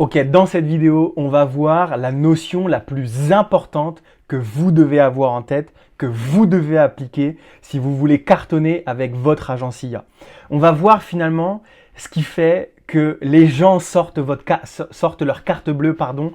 Ok, dans cette vidéo, on va voir la notion la plus importante que vous devez avoir en tête, que vous devez appliquer si vous voulez cartonner avec votre agence IA. On va voir finalement ce qui fait que les gens sortent leur carte bleue, pardon.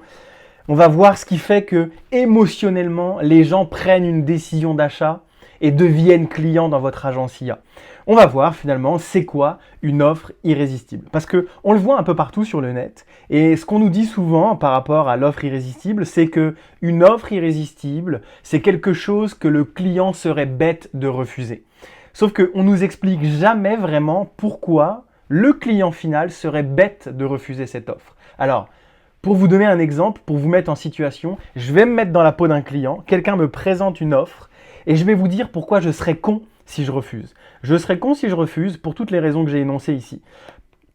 On va voir ce qui fait que émotionnellement, les gens prennent une décision d'achat et deviennent clients dans votre agence IA. On va voir finalement c'est quoi une offre irrésistible. Parce que on le voit un peu partout sur le net. Et ce qu'on nous dit souvent par rapport à l'offre irrésistible, c'est que une offre irrésistible, c'est quelque chose que le client serait bête de refuser. Sauf qu'on ne nous explique jamais vraiment pourquoi le client final serait bête de refuser cette offre. Alors, pour vous donner un exemple, pour vous mettre en situation, je vais me mettre dans la peau d'un client, quelqu'un me présente une offre et je vais vous dire pourquoi je serais con si je refuse. Je serais con si je refuse pour toutes les raisons que j'ai énoncées ici.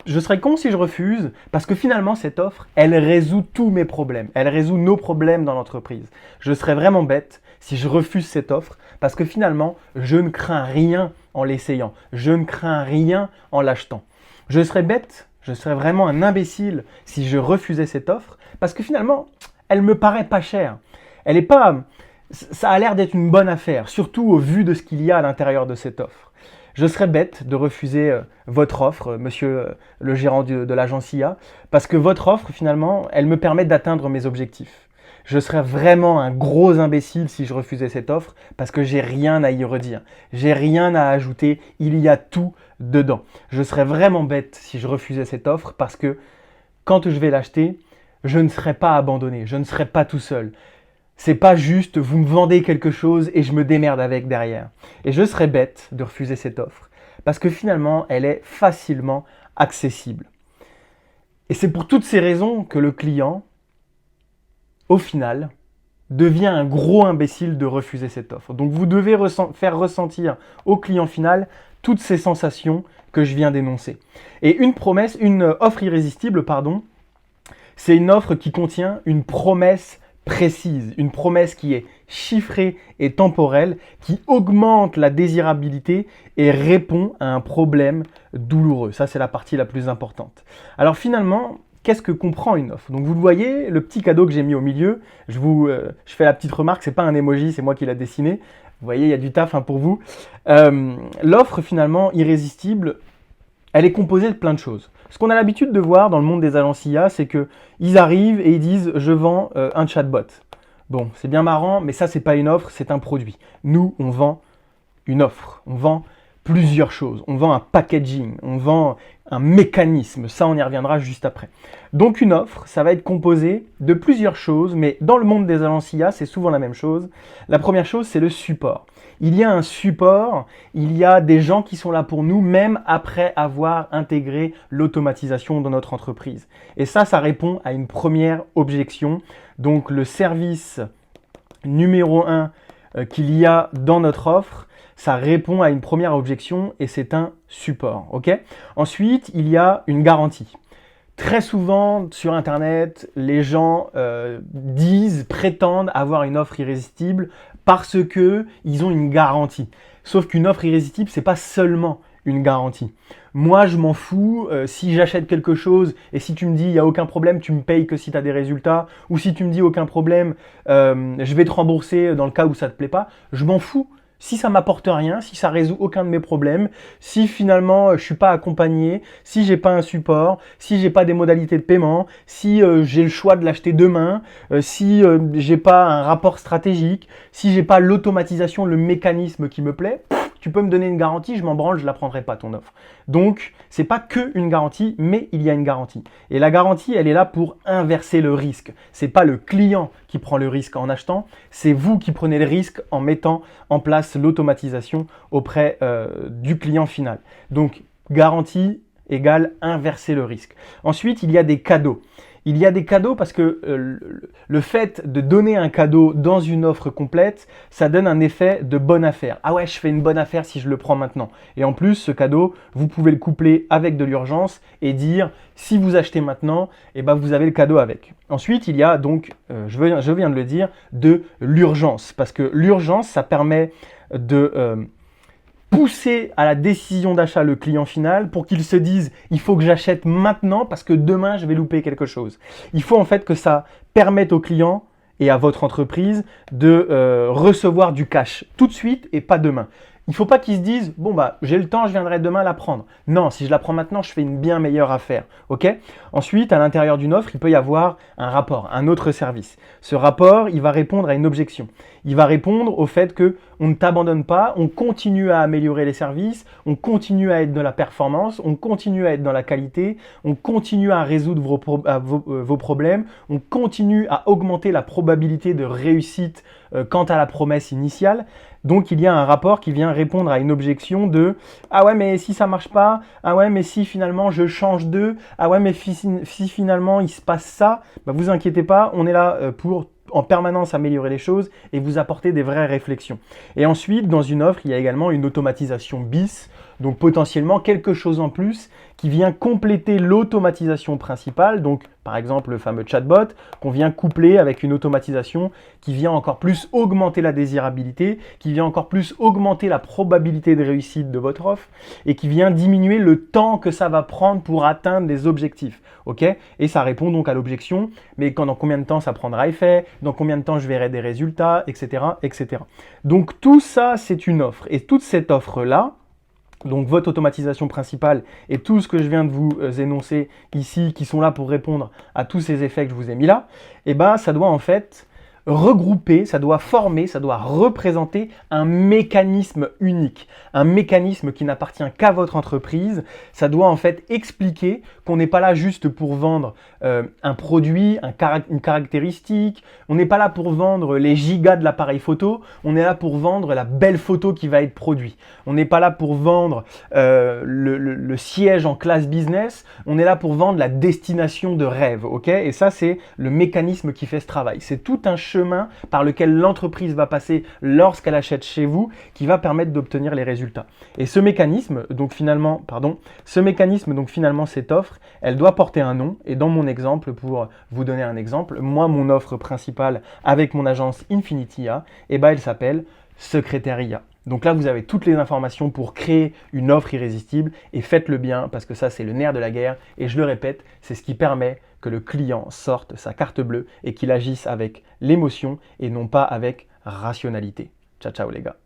Je serais con si je refuse parce que finalement cette offre, elle résout tous mes problèmes. Elle résout nos problèmes dans l'entreprise. Je serais vraiment bête si je refuse cette offre parce que finalement, je ne crains rien en l'essayant. Je ne crains rien en l'achetant. Je serais bête, je serais vraiment un imbécile si je refusais cette offre parce que finalement, elle me paraît pas chère. Elle est pas, ça a l'air d'être une bonne affaire, surtout au vu de ce qu'il y a à l'intérieur de cette offre. Je serais bête de refuser votre offre, monsieur le gérant de l'agence IA, parce que votre offre, finalement, elle me permet d'atteindre mes objectifs. Je serais vraiment un gros imbécile si je refusais cette offre, parce que j'ai rien à y redire. J'ai rien à ajouter, il y a tout dedans. Je serais vraiment bête si je refusais cette offre, parce que quand je vais l'acheter, je ne serai pas abandonné, je ne serai pas tout seul. C'est pas juste vous me vendez quelque chose et je me démerde avec derrière. Et je serais bête de refuser cette offre parce que finalement, elle est facilement accessible. Et c'est pour toutes ces raisons que le client, au final, devient un gros imbécile de refuser cette offre. Donc vous devez faire ressentir au client final toutes ces sensations que je viens d'énoncer. Et une offre irrésistible, c'est une offre qui contient une promesse précise, une promesse qui est chiffrée et temporelle, qui augmente la désirabilité et répond à un problème douloureux. Ça, c'est la partie la plus importante. Alors finalement, qu'est-ce que comprend une offre? Donc vous le voyez, le petit cadeau que j'ai mis au milieu, je fais la petite remarque, c'est pas un emoji, c'est moi qui l'ai dessiné. Vous voyez, il y a du taf pour vous. L'offre finalement irrésistible, elle est composée de plein de choses. Ce qu'on a l'habitude de voir dans le monde des agences IA, c'est qu'ils arrivent et ils disent « je vends un chatbot ». Bon, c'est bien marrant, mais ça, c'est pas une offre, c'est un produit. Nous, on vend une offre, on vend plusieurs choses. On vend un packaging, on vend un mécanisme. Ça, on y reviendra juste après. Donc une offre, ça va être composé de plusieurs choses, mais dans le monde des agences IA, c'est souvent la même chose. La première chose, c'est le support. Il y a un support, il y a des gens qui sont là pour nous, même après avoir intégré l'automatisation dans notre entreprise. Et ça répond à une première objection. Donc le service numéro 1 qu'il y a dans notre offre, ça répond à une première objection et c'est un support. Okay. Ensuite, il y a une garantie. Très souvent sur Internet, les gens prétendent avoir une offre irrésistible parce qu'ils ont une garantie. Sauf qu'une offre irrésistible, c'est pas seulement une garantie. Moi, je m'en fous si j'achète quelque chose et si tu me dis il n'y a aucun problème, tu me payes que si tu as des résultats, ou si tu me dis aucun problème, je vais te rembourser dans le cas où ça ne te plaît pas, je m'en fous. Si ça m'apporte rien, si ça résout aucun de mes problèmes, si finalement je suis pas accompagné, si j'ai pas un support, si j'ai pas des modalités de paiement, si j'ai le choix de l'acheter demain, si j'ai pas un rapport stratégique, si j'ai pas l'automatisation, le mécanisme qui me plaît, tu peux me donner une garantie, je m'en branle, je la prendrai pas ton offre. Donc, c'est pas que une garantie, mais il y a une garantie. Et la garantie, elle est là pour inverser le risque. C'est pas le client qui prend le risque en achetant, c'est vous qui prenez le risque en mettant en place l'automatisation auprès du client final. Donc, garantie égale inverser le risque. Ensuite, il y a des cadeaux. Il y a des cadeaux parce que le fait de donner un cadeau dans une offre complète, ça donne un effet de bonne affaire. Ah ouais, je fais une bonne affaire si je le prends maintenant. Et en plus, ce cadeau, vous pouvez le coupler avec de l'urgence et dire si vous achetez maintenant, eh ben, vous avez le cadeau avec. Ensuite, il y a donc, je viens de le dire, de l'urgence. Parce que l'urgence, ça permet de pousser à la décision d'achat le client final pour qu'il se dise « il faut que j'achète maintenant parce que demain je vais louper quelque chose ». Il faut en fait que ça permette au client et à votre entreprise de recevoir du cash tout de suite et pas demain. Il ne faut pas qu'ils se disent « bon bah j'ai le temps, je viendrai demain la prendre ». Non, si je la prends maintenant, je fais une bien meilleure affaire. Ok ? Ensuite, à l'intérieur d'une offre, il peut y avoir un rapport, un autre service. Ce rapport, il va répondre à une objection. Il va répondre au fait que on ne t'abandonne pas, on continue à améliorer les services, on continue à être dans la performance, on continue à être dans la qualité, on continue à résoudre vos problèmes, on continue à augmenter la probabilité de réussite quant à la promesse initiale. Donc il y a un rapport qui vient répondre à une objection de « ah ouais mais si ça marche pas, ah ouais mais si finalement je change de, ah ouais mais si finalement il se passe ça », bah vous inquiétez pas, on est là pour en permanence améliorer les choses et vous apporter des vraies réflexions. Et ensuite, dans une offre, il y a également une automatisation bis, donc potentiellement quelque chose en plus qui vient compléter l'automatisation principale, donc par exemple le fameux chatbot qu'on vient coupler avec une automatisation qui vient encore plus augmenter la désirabilité, qui vient encore plus augmenter la probabilité de réussite de votre offre et qui vient diminuer le temps que ça va prendre pour atteindre des objectifs. Okay ? Et ça répond donc à l'objection, mais dans combien de temps ça prendra effet, dans combien de temps je verrai des résultats, etc. etc. Donc tout ça, c'est une offre. Et toute cette offre-là, donc votre automatisation principale et tout ce que je viens de vous énoncer ici, qui sont là pour répondre à tous ces effets que je vous ai mis là, eh ben, ça doit en fait regrouper, ça doit former, ça doit représenter un mécanisme unique, un mécanisme qui n'appartient qu'à votre entreprise. Ça doit en fait expliquer qu'on n'est pas là juste pour vendre un produit, une caractéristique, on n'est pas là pour vendre les gigas de l'appareil photo, on est là pour vendre la belle photo qui va être produite. On n'est pas là pour vendre le siège en classe business, on est là pour vendre la destination de rêve, ok ? Et ça, c'est le mécanisme qui fait ce travail. C'est tout un chemin par lequel l'entreprise va passer lorsqu'elle achète chez vous qui va permettre d'obtenir les résultats. Et ce mécanisme, donc finalement, cette offre, elle doit porter un nom. Et dans mon exemple, pour vous donner un exemple, moi, mon offre principale avec mon agence Infinitia, elle s'appelle Secrétaire IA. Donc là, vous avez toutes les informations pour créer une offre irrésistible et faites-le bien parce que ça, c'est le nerf de la guerre. Et je le répète, c'est ce qui permet que le client sorte sa carte bleue et qu'il agisse avec l'émotion et non pas avec rationalité. Ciao, ciao les gars.